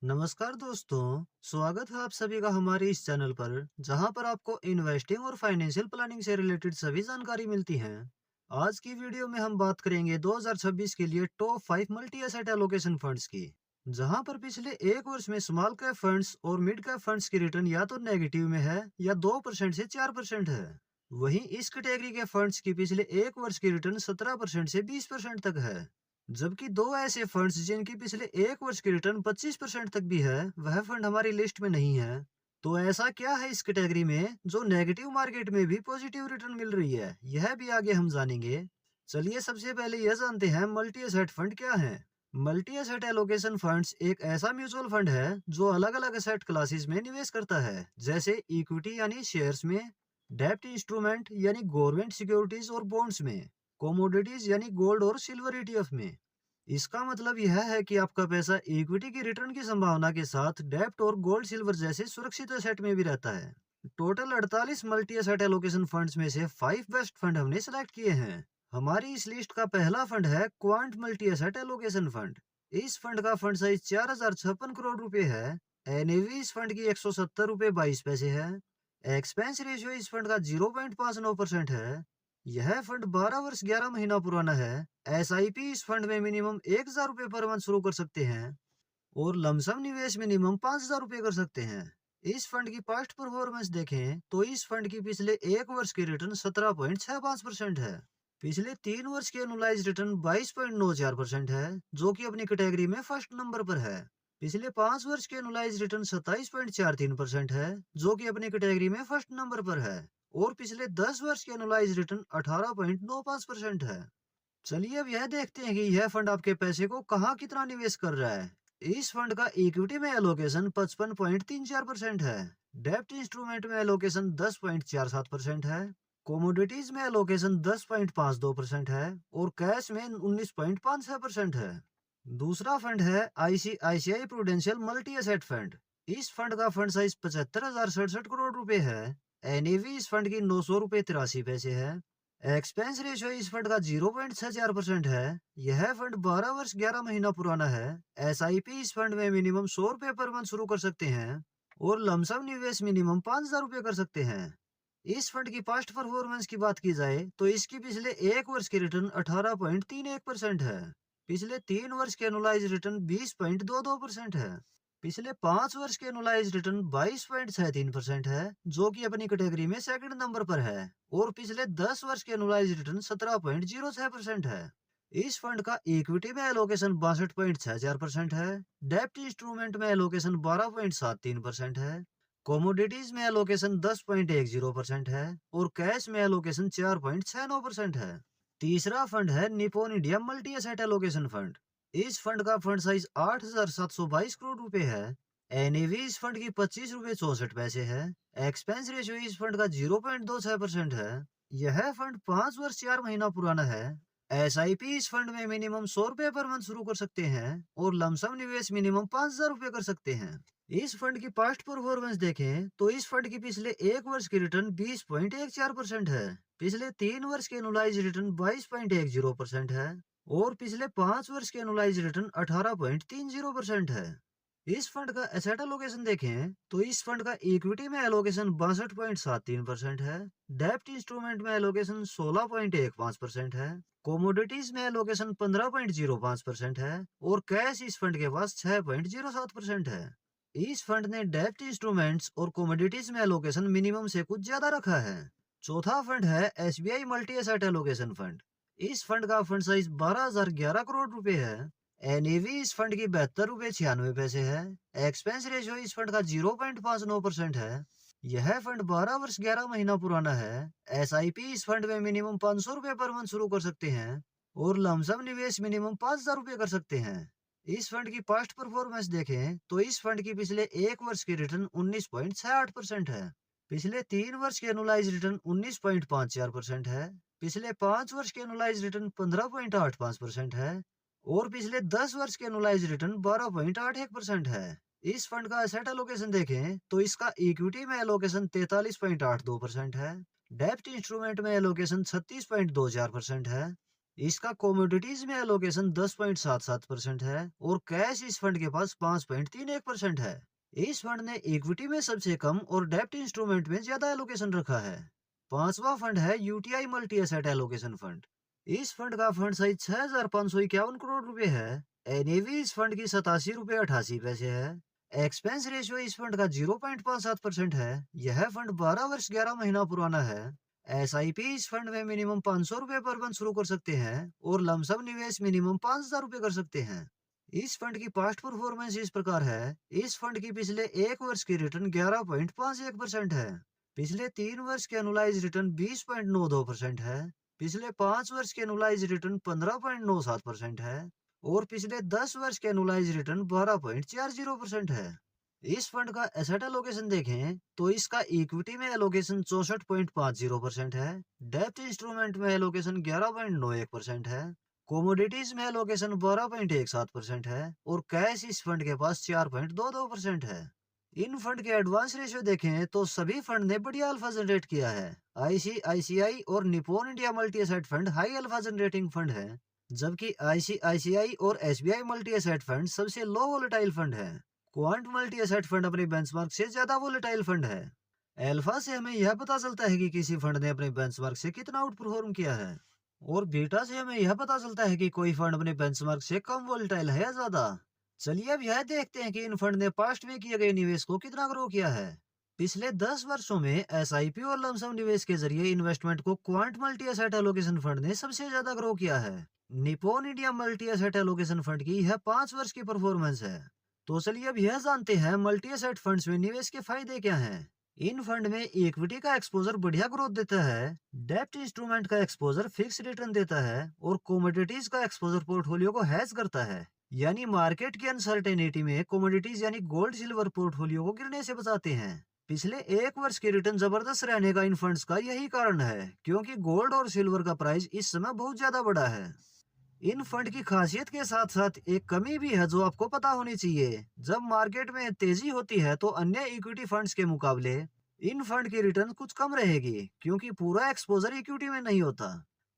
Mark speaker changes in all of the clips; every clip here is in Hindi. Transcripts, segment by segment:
Speaker 1: नमस्कार दोस्तों, स्वागत है आप सभी का हमारे इस चैनल पर जहां पर आपको इन्वेस्टिंग और फाइनेंशियल प्लानिंग से रिलेटेड सभी जानकारी मिलती है। आज की वीडियो में हम बात करेंगे 2026 के लिए top 5 multi asset allocation funds की, जहां पर पिछले एक वर्ष में स्मॉल कैप फंड्स और मिड कैप फंड्स की रिटर्न या तो नेगेटिव में है या 2% से 4% है। वहीं इस कैटेगरी के फंड्स की पिछले एक वर्ष की रिटर्न 17% से 20% तक है। जबकि दो ऐसे फंड्स जिनकी पिछले एक वर्ष की रिटर्न 25% तक भी है, वह फंड हमारी लिस्ट में नहीं है। तो ऐसा क्या है इस कैटेगरी में जो नेगेटिव मार्केट में भी पॉजिटिव रिटर्न मिल रही है, यह भी आगे हम जानेंगे। चलिए सबसे पहले यह जानते हैं मल्टी एसेट फंड क्या है। मल्टी एसेट एलोकेशन फंड्स एक ऐसा म्यूचुअल फंड है जो अलग अलग एसेट क्लासेस में निवेश करता है, जैसे इक्विटी यानी शेयर्स में, डेब्ट इंस्ट्रूमेंट यानी गवर्नमेंट सिक्योरिटीज और बॉन्ड्स में, कोमोडिटीज यानी गोल्ड और सिल्वर ईटीएफ में। इसका मतलब यह है कि आपका पैसा इक्विटी की रिटर्न की संभावना के साथ डेब्ट और गोल्ड सिल्वर जैसे सुरक्षित एसेट में भी रहता है। Total 48 multi asset allocation funds में से 5 बेस्ट फंड हमने सेलेक्ट किए हैं। हमारी इस लिस्ट का पहला फंड है quant multi asset allocation fund. इस फंड का फंड साइज 4056 करोड़ रुपए है। एनएवी इस फंड की 170 रुपए 22 पैसे है। एक्सपेंस रेशियो इस फंड का 0.59% है। यह फंड 12 वर्ष 11 महीना पुराना है। एसआईपी इस फंड में मिनिमम 1000 रुपए पर मंथ शुरू कर सकते हैं और लमसम निवेश मिनिमम 5000 रुपए कर सकते हैं। इस फंड की पास्ट परफॉर्मेंस देखें तो इस फंड की पिछले एक वर्ष की रिटर्न 17.65% है। पिछले 3 वर्ष की एनुलाइज रिटर्न 22.94% है, जो कि अपनी कैटेगरी में फर्स्ट नंबर पर है। पिछले 5 वर्ष की एनुलाइज रिटर्न 27.43% है, जो कि अपनी कैटेगरी में फर्स्ट नंबर पर है। और पिछले 10 वर्ष की एनुलाइज रिटर्न 18.95% है। चलिए अब यह देखते हैं कि यह फंड आपके पैसे को कहाँ कितना निवेश कर रहा है। इस फंड का इक्विटी में एलोकेशन 55.34% है। डेब्ट इंस्ट्रूमेंट में एलोकेशन 10.47% है। कोमोडिटीज में एलोकेशन 10.52% है और कैश में 19.56% है। दूसरा फंड है ICICI prudential multi asset fund. इस फंड का फंड साइज 75,067 करोड़ रुपए है। एनएवी इस फंड की 900 रुपए 83 पैसे है। एक्सपेंस रेशियो इस फंड का 0.64% है। यह फंड 12 वर्ष 11 महीना पुराना है। एसआईपी इस फंड में मिनिमम 100 रुपए पर मंथ शुरू कर सकते हैं और लमसम निवेश मिनिमम 5000 रुपए कर सकते हैं। इस फंड की पास्ट परफॉर्मेंस की बात की जाए तो इसकी पिछले एक वर्ष की रिटर्न 18.31% है। पिछले 3 वर्ष की एनुलाइज रिटर्न 20.22% है। पिछले 5 वर्ष के एनुलाइज रिटर्न 22.63% है, जो कि अपनी कैटेगरी में सेकंड नंबर पर है। और पिछले 10 वर्ष के एनुलाइज रिटर्न 17.06% है। इस फंड का इक्विटी में एलोकेशन 62.64% है। डेब्ट इंस्ट्रूमेंट में एलोकेशन 12.73% है। कमोडिटीज में एलोकेशन 10.10% है और कैश में एलोकेशन 4.69% है। तीसरा फंड है Nippon India multi asset allocation fund. इस फंड का फंड साइज 8,722 करोड़ रुपए है। एनएवी इस फंड की 25 रुपए 64 पैसे है। एक्सपेंस रेशियो इस फंड का 0.26% है। यह फंड 5 वर्ष 4 महीना पुराना है। एसआईपी इस फंड में मिनिमम 100 रुपए पर मंथ शुरू कर सकते हैं और लमसम निवेश मिनिमम 5000 रुपए कर सकते हैं। इस फंड की पास्ट परफॉर्मेंस देखें तो इस फंड की पिछले एक वर्ष की रिटर्न 20.14% है। पिछले 3 वर्ष की एनुलाइज रिटर्न 22.10% है और पिछले 5 वर्ष की एनुलाइज रिटर्न 18.30% है। इस फंड का एसेट एलोकेशन देखें तो इस फंड का इक्विटी में एलोकेशन 62.73% है। डेब्ट इंस्ट्रूमेंट में एलोकेशन 16.15% है। कोमोडिटीज में एलोकेशन 15.05% है और कैश इस फंड के पास 6.07% है। इस फंड ने डेब्ट इंस्ट्रूमेंट्स और कमोडिटीज में एलोकेशन मिनिमम से कुछ ज्यादा रखा है। चौथा फंड है SBI multi asset allocation fund. इस फंड का फंड साइज 12,011 करोड़ रुपए है। एनएवी इस फंड की 72 रुपए 96 पैसे है। एक्सपेंस रेशियो इस फंड का 0.59% है। यह फंड 12 वर्ष 11 महीना पुराना है। एसआईपी इस फंड में मिनिमम 500 रुपए पर मंथ शुरू कर सकते हैं और लमसम निवेश मिनिमम 5000 रुपए कर सकते हैं। इस फंड की पास्ट परफॉर्मेंस देखें तो इस फंड की पिछले एक वर्ष की रिटर्न 19.68% है। पिछले 3 वर्ष की एनुलाइज रिटर्न 19.54% है। पिछले 5 वर्ष की एनुलाइज रिटर्न 15.85% है और पिछले 10 वर्ष की एनुलाइज रिटर्न 12.81% है। इस फंड का एसेट एलोकेशन देखें तो इसका इक्विटी में एलोकेशन 43.82% है। डेब्ट इंस्ट्रूमेंट में एलोकेशन 36.24% है। इसका कमोडिटीज में एलोकेशन 10.77% है और कैश इस फंड के पास 5.31% है। इस फंड ने इक्विटी में सबसे कम और डेब्ट इंस्ट्रूमेंट में ज्यादा एलोकेशन रखा है। पांचवा फंड है UTI multi asset allocation fund. इस फंड का फंड साइज 6,551 करोड़ रुपए है। एनएवी इस फंड की 87 रुपए 88 पैसे है। एक्सपेंस रेशियो इस फंड का 0.57% है। यह फंड 12 वर्ष 11 महीना पुराना है। एसआईपी इस फंड में मिनिमम 500 रुपए पर मंथ शुरू कर सकते हैं और लमसम निवेश मिनिमम 5,000 रुपए कर सकते हैं। इस फंड की पास्ट परफॉर्मेंस इस प्रकार है। इस फंड की पिछले एक वर्ष की रिटर्न 11.51% है। पिछले 3 वर्ष के एनुलाइज रिटर्न 20.92% है। पिछले 5 वर्ष के एनुलाइज रिटर्न 15.97% है और पिछले 10 वर्ष के एनुलाइज रिटर्न 12.40% है। इस फंड का एसेट एलोकेशन देखें तो इसका इक्विटी में एलोकेशन 64.50% है। डेब्ट इंस्ट्रूमेंट में एलोकेशन 11.91% है। कमोडिटीज में एलोकेशन 12.17% है और कैश इस फंड के पास 4.22% है। इन फंड के एडवांस रेशियो देखें तो सभी फंड ने बढ़िया अल्फा जनरेट किया है। आईसीआईसीआई और Nippon India multi asset fund high alpha generating fund है, जबकि आईसीआईसीआई और एसबीआई मल्टी एसेट फंड सबसे लो वोलेटाइल फंड है। क्वांट मल्टी एसेट फंड अपने बेंचमार्क से ज्यादा वोलेटाइल फंड है। अल्फा से हमें यह पता चलता है कि किसी फंड ने अपने बेंचमार्क से कितना आउट परफॉर्म किया है और बीटा से हमें यह पता चलता है कि कोई फंड अपने बेंचमार्क से कम वोलेटाइल है या ज्यादा। चलिए अब यह देखते हैं कि इन फंड ने पास्ट में किए गए निवेश को कितना ग्रो किया है। पिछले 10 वर्षों में एसआईपी और लमसम निवेश के जरिए इन्वेस्टमेंट को quant multi asset allocation fund ने सबसे ज्यादा ग्रो किया है। Nippon India multi asset allocation fund की यह 5 वर्ष की परफॉर्मेंस है। तो चलिए अब यह जानते हैं मल्टी एसेट फंड्स में निवेश के फायदे क्या हैं। इन फंड में इक्विटी का एक्सपोजर बढ़िया ग्रोथ देता है, डेब्ट इंस्ट्रूमेंट का एक्सपोजर फिक्स रिटर्न देता है और कमोडिटीज का एक्सपोजर पोर्टफोलियो को हेज करता है। यानी मार्केट की अनसर्टेनिटी में कमोडिटीज यानी गोल्ड सिल्वर पोर्टफोलियो को गिरने से बचाते हैं। पिछले एक वर्ष की रिटर्न जबरदस्त रहने का इन फंड्स का यही कारण है, क्योंकि गोल्ड और सिल्वर का प्राइस इस समय बहुत ज्यादा बढ़ा है। इन फंड की खासियत के साथ साथ एक कमी भी है जो आपको पता होनी चाहिए। जब मार्केट में तेजी होती है तो अन्य इक्विटी फंड्स के मुकाबले इन फंड की रिटर्न कुछ कम रहेगी, क्योंकि पूरा एक्सपोजर इक्विटी में नहीं होता।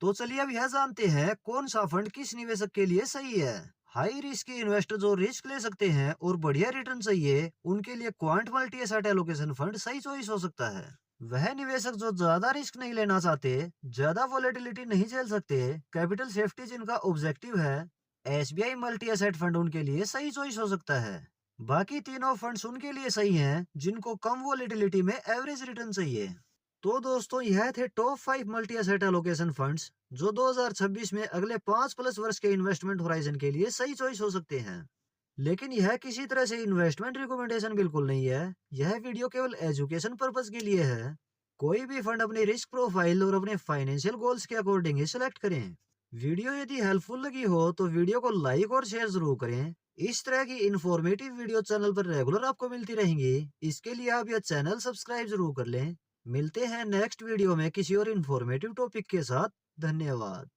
Speaker 1: तो चलिए अब यह जानते हैं कौन सा फंड किस निवेशक के लिए सही है। हाई रिस्क के इन्वेस्टर जो रिस्क ले सकते हैं और बढ़िया रिटर्न चाहिए, उनके लिए quant multi asset allocation fund सही चॉइस हो सकता है। वह निवेशक जो ज्यादा रिस्क नहीं लेना चाहते, ज्यादा वोलेटिलिटी नहीं झेल सकते, कैपिटल सेफ्टी जिनका ऑब्जेक्टिव है, एसबीआई मल्टी एसेट फंड उनके लिए सही चॉइस हो सकता है। बाकी तीनों फंड्स उनके लिए सही हैं जिनको कम वोलेटिलिटी में एवरेज रिटर्न चाहिए। तो दोस्तों यह थे top 5 multi asset allocation funds जो 2026 में अगले 5+ वर्ष के इन्वेस्टमेंट होराइजन के लिए सही चॉइस हो सकते हैं। लेकिन यह किसी तरह से इन्वेस्टमेंट रिकमेंडेशन बिल्कुल नहीं है। यह वीडियो केवल एजुकेशन पर्पज के लिए है। कोई भी फंड अपनी रिस्क प्रोफाइल और अपने फाइनेंशियल गोल्स के अकॉर्डिंग ही सिलेक्ट करें। वीडियो यदि हेल्पफुल लगी हो तो वीडियो को लाइक और शेयर जरूर करें। इस तरह की इंफॉर्मेटिव वीडियो चैनल पर रेगुलर आपको मिलती रहेंगी। इसके लिए आप यह चैनल सब्सक्राइब जरूर कर लें। मिलते हैं नेक्स्ट वीडियो में किसी और इंफॉर्मेटिव टॉपिक के साथ। धन्यवाद।